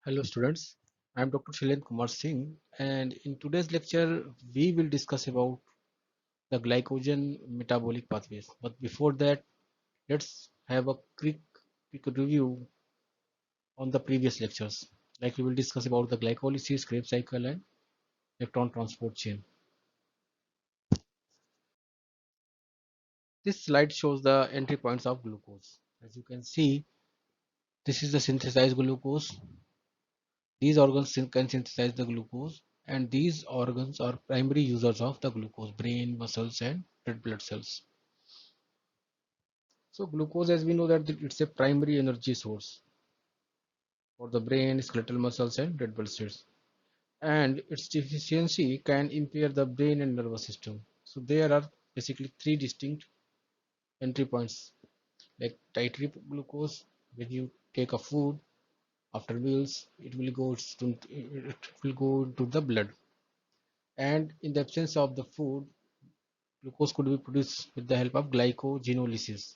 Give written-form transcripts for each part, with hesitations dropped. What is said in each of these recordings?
Hello students, I am Dr. Shailen Kumar Singh and in today's lecture we will discuss about the glycogen metabolic pathways. But before that, let's have a quick review on the previous lectures. Like we will discuss about the glycolysis, Krebs cycle and electron transport chain. This slide shows the entry points of glucose. As you can see, this is the synthesized glucose. These organs can synthesize the glucose and these organs are primary users of the glucose, brain, muscles and red blood cells. So glucose, as we know that it's a primary energy source for the brain, skeletal muscles and red blood cells. And its deficiency can impair the brain and nervous system. So there are basically three distinct entry points like dietary glucose. When you take a food after meals, it will go into the blood. And in the absence of the food, glucose could be produced with the help of glycogenolysis,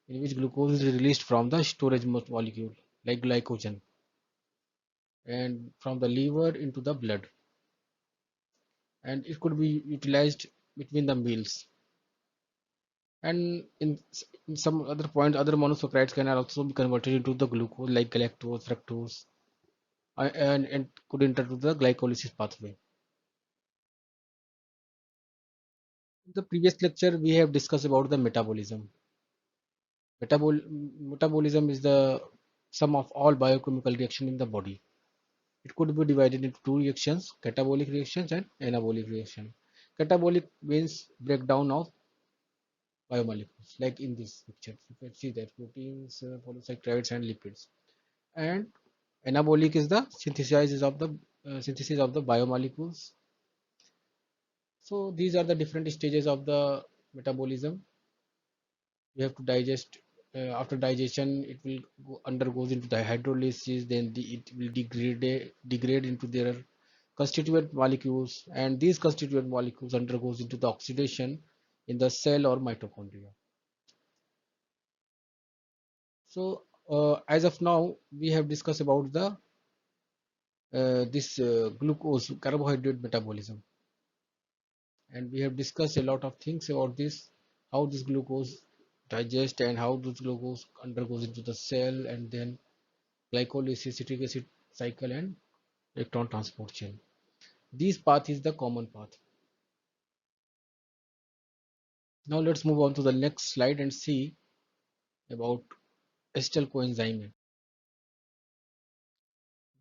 in which glucose is released from the storage molecule like glycogen and from the liver into the blood, and it could be utilized between the meals. And in some other point, other monosaccharides can also be converted into the glucose like galactose, fructose, and could enter to the glycolysis pathway. In the previous lecture, we have discussed about the metabolism. Metabolism is the sum of all biochemical reaction in the body. It could be divided into two reactions, catabolic reactions and anabolic reaction. Catabolic means breakdown of biomolecules, like in this picture. You can see that proteins, polysaccharides and lipids. And anabolic is the synthesis of the biomolecules. So these are the different stages of the metabolism. You have to digest. After digestion, it will undergoes into the hydrolysis. Then it will degrade into their constituent molecules, and these constituent molecules undergoes into the oxidation in the cell or mitochondria. So as of now, we have discussed about the this glucose carbohydrate metabolism, and we have discussed a lot of things about this, how this glucose digest and how this glucose undergoes into the cell, and then glycolysis, citric acid cycle, and electron transport chain. This path is the common path. Now let's move on to the next slide and see about acetyl coenzyme.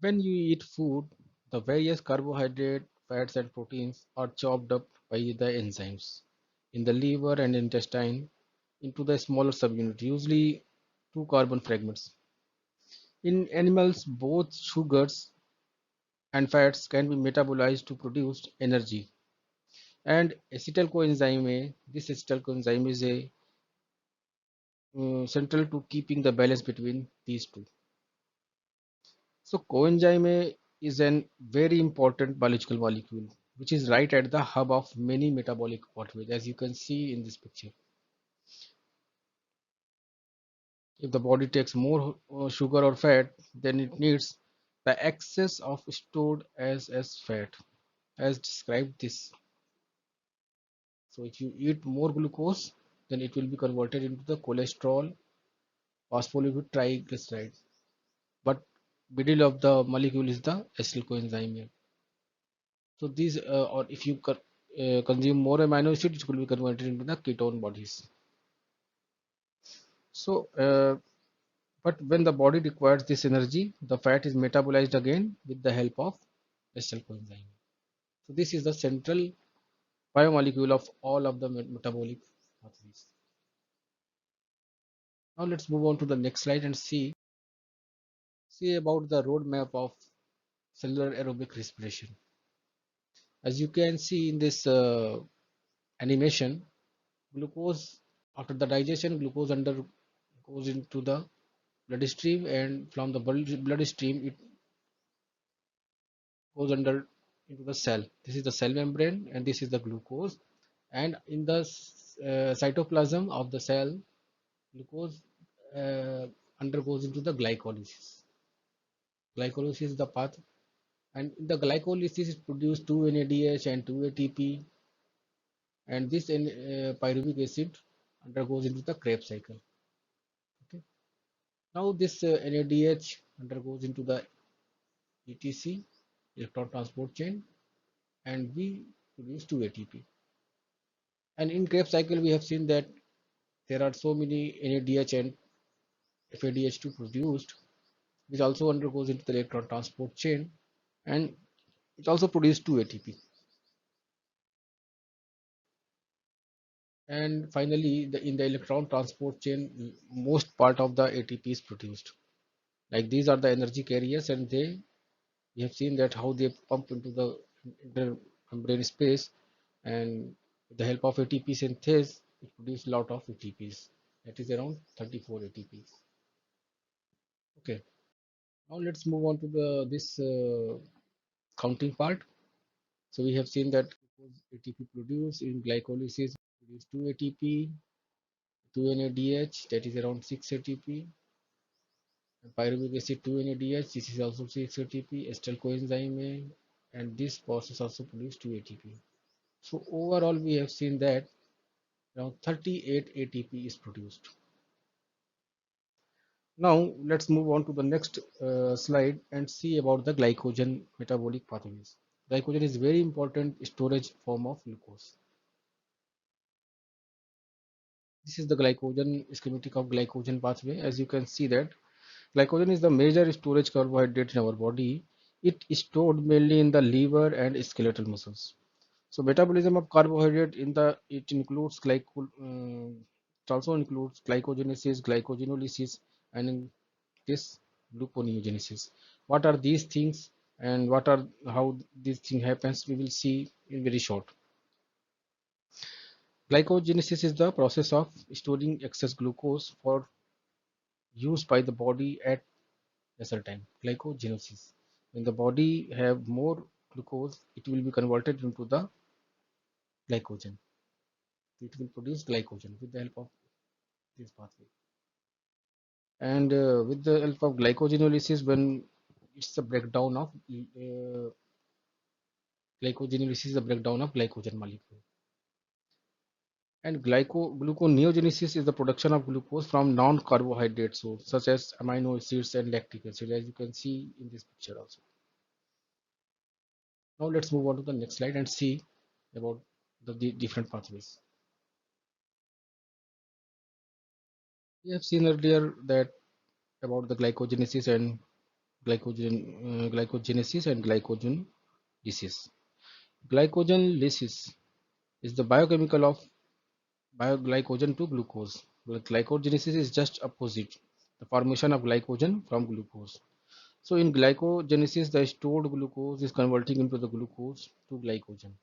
When you eat food, the various carbohydrate, fats, and proteins are chopped up by the enzymes in the liver and intestine into the smaller subunit, usually two carbon fragments. In animals, both sugars and fats can be metabolized to produce energy. And acetyl coenzyme A, this acetyl coenzyme is a central to keeping the balance between these two. So coenzyme is an very important biological molecule which is right at the hub of many metabolic pathways, as you can see in this picture. If the body takes more sugar or fat, then it needs the excess of stored as fat, as described this. So if you eat more glucose, then it will be converted into the cholesterol, phospholipid triglycerides. But middle of the molecule is the acetyl coenzyme. So these, or if you consume more amino acids, it will be converted into the ketone bodies. So, but when the body requires this energy, the fat is metabolized again with the help of acetyl coenzyme. So this is the central biomolecule of all of the metabolic pathways. Now let's move on to the next slide and see about the roadmap of cellular aerobic respiration. As you can see in this animation, glucose after the digestion, glucose goes into the bloodstream, and from the bloodstream it goes under into the cell. This is the cell membrane, and this is the glucose. And in the cytoplasm of the cell, glucose uh, undergoes into the glycolysis. Glycolysis is the path, and in the glycolysis it produces 2 NADH and 2 ATP, and this pyruvic acid undergoes into the Krebs cycle. Okay. Now this NADH undergoes into the ETC, electron transport chain, and we produce 2 ATP. And in Krebs cycle we have seen that there are so many NADH and FADH2 produced, which also undergoes into the electron transport chain, and it also produces 2 ATP. And finally, in the electron transport chain, most part of the ATP is produced. Like these are the energy carriers, and we have seen that how they pump into the intermembrane space, and with the help of ATP synthase, it produces a lot of ATPs. That is around 34 ATPs. Okay, now let's move on to the this counting part. So we have seen that ATP produced in glycolysis produce 2 ATP, 2 NADH, that is around 6 ATP, and pyruvic acid 2 NADH, this is also 6 ATP, acetyl coenzyme A, and this process also produce 2 ATP. So overall we have seen that around 38 ATP is produced. Now let's move on to the next slide and see about the glycogen metabolic pathways. Glycogen is very important storage form of glucose. This is the glycogen schematic of glycogen pathway. As you can see that glycogen is the major storage carbohydrate in our body. It is stored mainly in the liver and skeletal muscles. So metabolism of carbohydrate it includes it also includes glycogenesis, glycogenolysis, and in this gluconeogenesis. What are these things and what are how this thing happens? We will see in very short. Glycogenesis is the process of storing excess glucose for use by the body at lesser time. Glycogenosis. When the body have more glucose, it will be converted into the glycogen. It will produce glycogen with the help of this pathway. And with the help of glycogenolysis, when it's a breakdown of glycogenolysis, is a breakdown of glycogen molecule. And gluconeogenesis is the production of glucose from non-carbohydrate sources such as amino acids and lactic acid, as you can see in this picture also. Now let's move on to the next slide and see about the different pathways. We have seen earlier that about the glycogenesis and glycogen lysis. Glycogen lysis is the biochemical of bioglycogen to glucose. But glycogenesis is just opposite, the formation of glycogen from glucose. So in glycogenesis, the stored glucose is converting into the glucose to glycogen.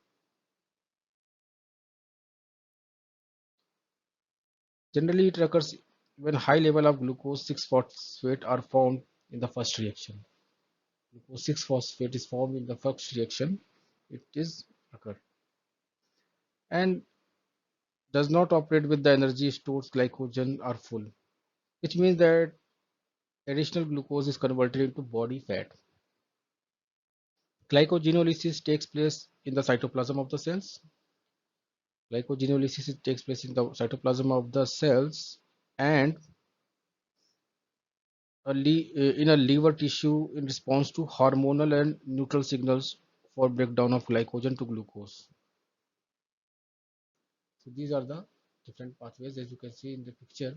Generally, it occurs when high level of glucose 6-phosphate are formed in the first reaction. Glucose 6-phosphate is formed in the first reaction. It is occur and does not operate with the energy stores glycogen are full, which means that additional glucose is converted into body fat. Glycogenolysis takes place in the cytoplasm of the cells. Glycogenolysis takes place in the cytoplasm of the cells and in a liver tissue in response to hormonal and neutral signals for breakdown of glycogen to glucose. So these are the different pathways as you can see in the picture.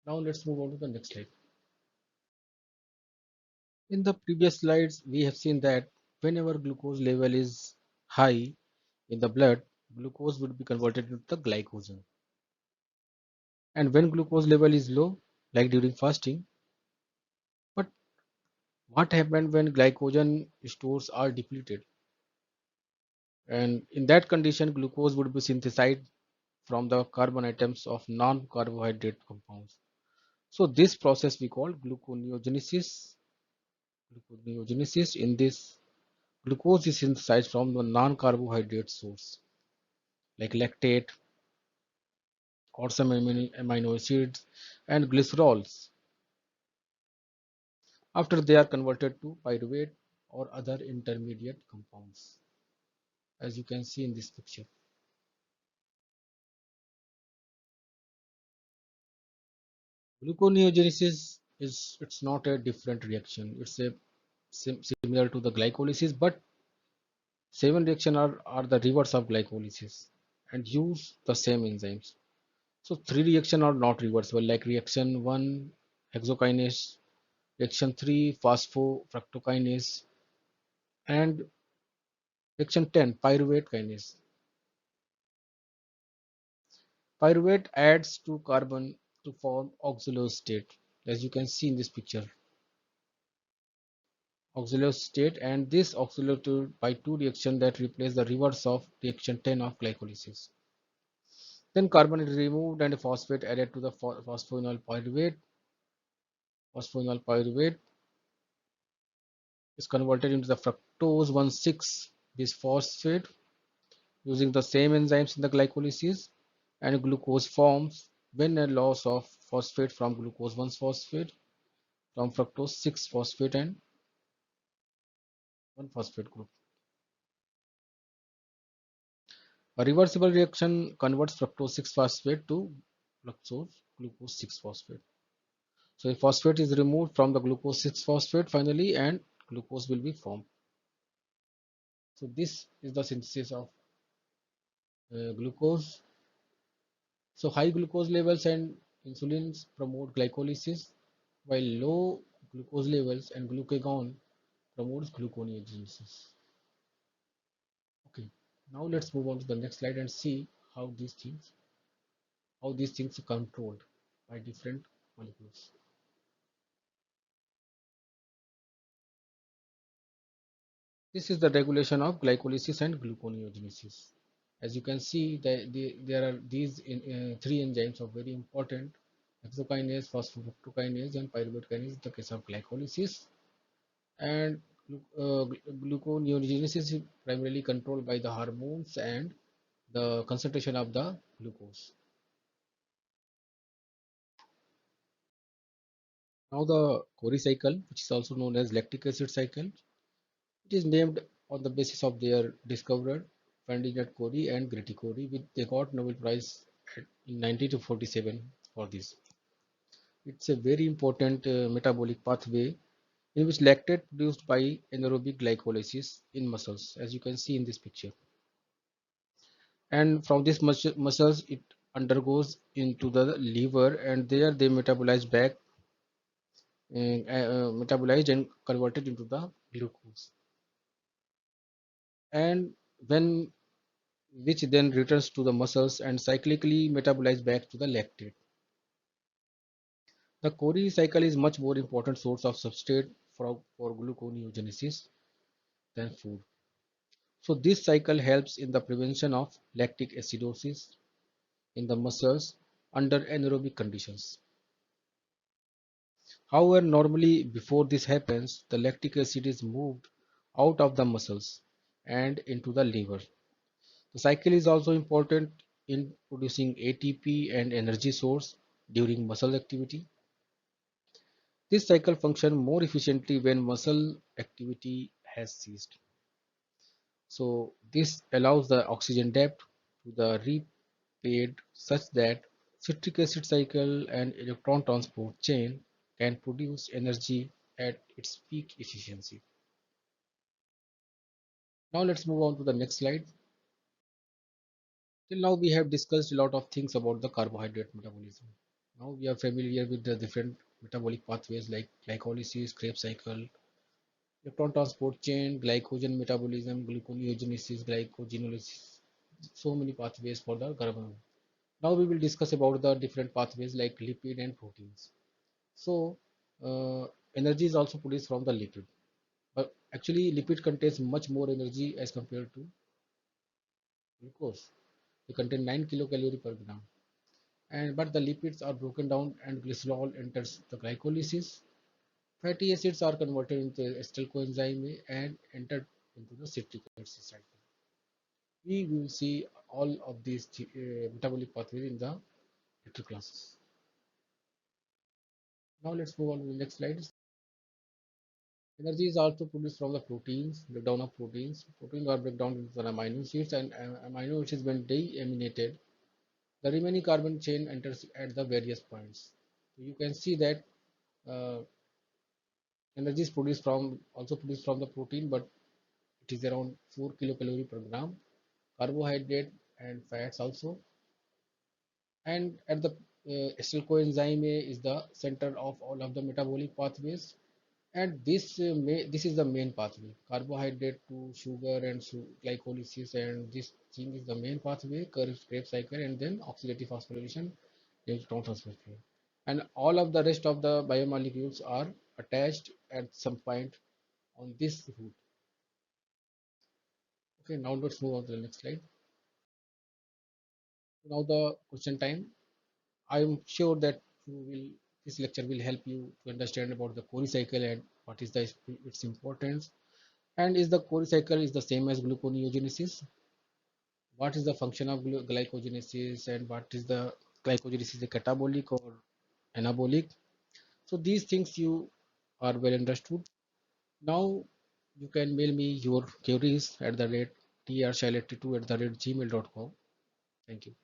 Now let's move on to the next slide. In the previous slides, we have seen that whenever glucose level is high in the blood, glucose would be converted into the glycogen. And when glucose level is low, like during fasting, but what happened when glycogen stores are depleted? And in that condition, glucose would be synthesized from the carbon atoms of non-carbohydrate compounds. So this process we call gluconeogenesis. Gluconeogenesis. In this, glucose is synthesized from the non-carbohydrate source like lactate or some amino acids and glycerols. after they are converted to pyruvate or other intermediate compounds, as you can see in this picture. Gluconeogenesis is it's not a different reaction. It's a similar to the glycolysis, but seven reaction are the reverse of glycolysis and use the same enzymes. So three reaction are not reversible, like reaction one hexokinase, reaction three phosphofructokinase, and reaction 10 pyruvate kinase. Pyruvate adds to carbon to form oxalose state, as you can see in this picture. Oxalose state, and this oxalated by two reaction that replace the reverse of reaction 10 of glycolysis. Then carbon is removed and a phosphate added to the phosphoenol pyruvate. Phosphoenol pyruvate is converted into the fructose 1,6 bisphosphate using the same enzymes in the glycolysis, and glucose forms when a loss of phosphate from glucose 1 phosphate from fructose 6 phosphate and 1 phosphate group. A reversible reaction converts fructose 6 phosphate to fructose glucose 6 phosphate. So a phosphate is removed from the glucose 6 phosphate finally, and glucose will be formed. So this is the synthesis of glucose. So high glucose levels and insulins promote glycolysis, while low glucose levels and glucagon promotes gluconeogenesis. Okay, now let's move on to the next slide and see how these things are controlled by different molecules. This is the regulation of glycolysis and gluconeogenesis. As you can see, there are these three enzymes are very important: hexokinase, phosphofructokinase, and pyruvate kinase in the case of glycolysis. And gluconeogenesis is primarily controlled by the hormones and the concentration of the glucose. Now the Cori cycle, which is also known as lactic acid cycle, it is named on the basis of their discoverer Ferdinand Cori and Greti Cori, which they got Nobel Prize in 1947 for this. It's a very important metabolic pathway in which lactate produced by anaerobic glycolysis in muscles, as you can see in this picture. And from this muscles, it undergoes into the liver, and there they metabolize back, metabolized and converted into the glucose. And when which then returns to the muscles and cyclically metabolized back to the lactate. The Cori cycle is much more important source of substrate for gluconeogenesis than food. So this cycle helps in the prevention of lactic acidosis in the muscles under anaerobic conditions. However, normally before this happens, the lactic acid is moved out of the muscles and into the liver. The cycle is also important in producing ATP and energy source during muscle activity. This cycle functions more efficiently when muscle activity has ceased. So this allows the oxygen depth to the repaid such that citric acid cycle and electron transport chain can produce energy at its peak efficiency. Now let's move on to the next slide. Till now we have discussed a lot of things about the carbohydrate metabolism. Now we are familiar with the different metabolic pathways like glycolysis, Krebs cycle, electron transport chain, glycogen metabolism, gluconeogenesis, glycogenolysis. So many pathways for the carbon. Now we will discuss about the different pathways like lipid and proteins. So energy is also produced from the lipid. But actually lipid contains much more energy as compared to glucose. They contain 9 kilocalorie per gram. And but the lipids are broken down and glycerol enters the glycolysis. Fatty acids are converted into acetyl coenzyme A and entered into the citric acid cycle. We will see all of these metabolic pathways in the later classes. Now let's move on to the next slide. Energy is also produced from the proteins, breakdown of proteins. Proteins are breakdown into the amino acids, and amino acids when deaminated, the remaining carbon chain enters at the various points. So you can see that uh, energy is produced from also produced from the protein, but it is around 4 kilocalorie per gram. Carbohydrate and fats also, and at the acetyl coenzyme A is the center of all of the metabolic pathways, and this is the main pathway, carbohydrate to sugar and glycolysis, and this thing is the main pathway, Krebs cycle, and then oxidative phosphorylation, electron transfer chain. And all of the rest of the biomolecules are attached at some point on this route. Okay, now let's move on to the next slide. Now the question time. I'm sure that this lecture will help you to understand about the Cori cycle and what is its importance, and is the Cori cycle is the same as gluconeogenesis. What is the function of glycogenesis, and what is the glycogenesis, the catabolic or anabolic? So these things you are well understood. Now you can mail me your queries at the rate trshail82 at the rate gmail.com. Thank you.